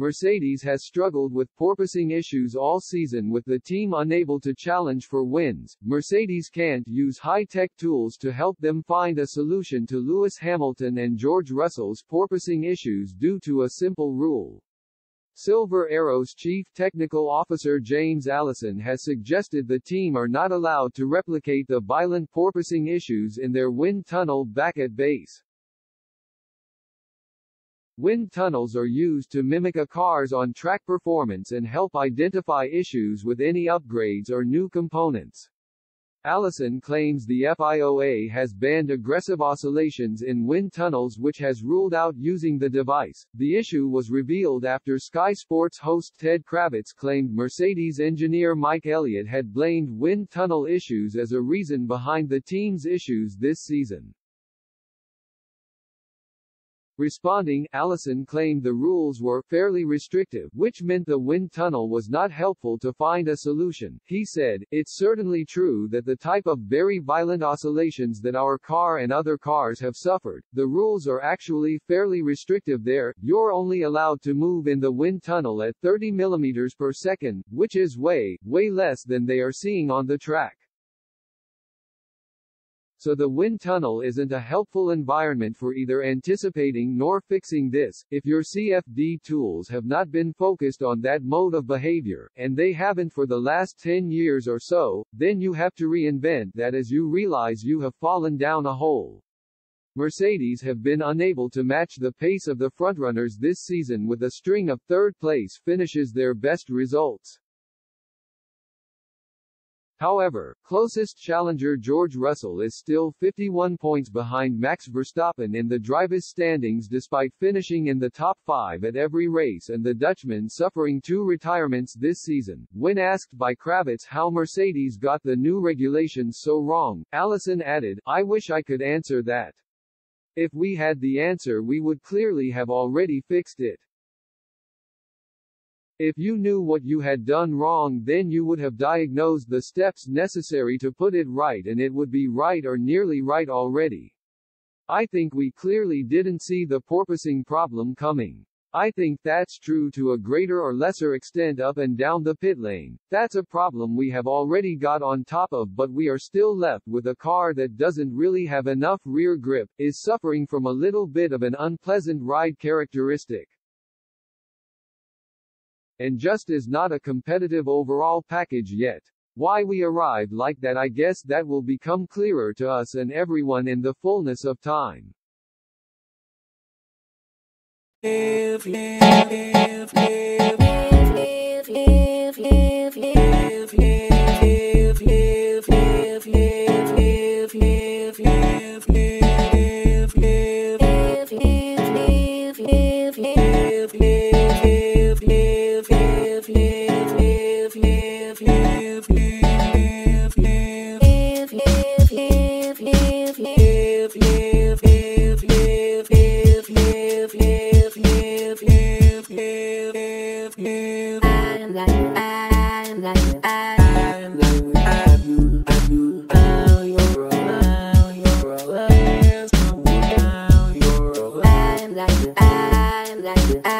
Mercedes has struggled with porpoising issues all season, with the team unable to challenge for wins. Mercedes can't use high-tech tools to help them find a solution to Lewis Hamilton and George Russell's porpoising issues due to a simple rule. Silver Arrow's chief technical officer James Allison has suggested the team are not allowed to replicate the violent porpoising issues in their wind tunnel back at base. Wind tunnels are used to mimic a car's on-track performance and help identify issues with any upgrades or new components. Allison claims the FIOA has banned aggressive oscillations in wind tunnels, which has ruled out using the device. The issue was revealed after Sky Sports host Ted Kravitz claimed Mercedes engineer Mike Elliott had blamed wind tunnel issues as a reason behind the team's issues this season. Responding, Allison claimed the rules were fairly restrictive, which meant the wind tunnel was not helpful to find a solution. He said, "It's certainly true that the type of very violent oscillations that our car and other cars have suffered, the rules are actually fairly restrictive there. You're only allowed to move in the wind tunnel at 30 mm per second, which is way less than they are seeing on the track. So the wind tunnel isn't a helpful environment for either anticipating nor fixing this. If your CFD tools have not been focused on that mode of behavior, and they haven't for the last 10 years or so, then you have to reinvent that as you realize you have fallen down a hole." Mercedes have been unable to match the pace of the frontrunners this season, with a string of third-place finishes their best results. However, closest challenger George Russell is still 51 points behind Max Verstappen in the drivers' standings despite finishing in the top 5 at every race, and the Dutchman suffering 2 retirements this season. When asked by Kravitz how Mercedes got the new regulations so wrong, Allison added, "I wish I could answer that. If we had the answer, we would clearly have already fixed it. If you knew what you had done wrong, then you would have diagnosed the steps necessary to put it right, and it would be right or nearly right already. I think we clearly didn't see the porpoising problem coming. I think that's true to a greater or lesser extent up and down the pit lane. That's a problem we have already got on top of, but we are still left with a car that doesn't really have enough rear grip, is suffering from a little bit of an unpleasant ride characteristic, and just is not a competitive overall package yet. Why we arrived like that, I guess that will become clearer to us and everyone in the fullness of time." I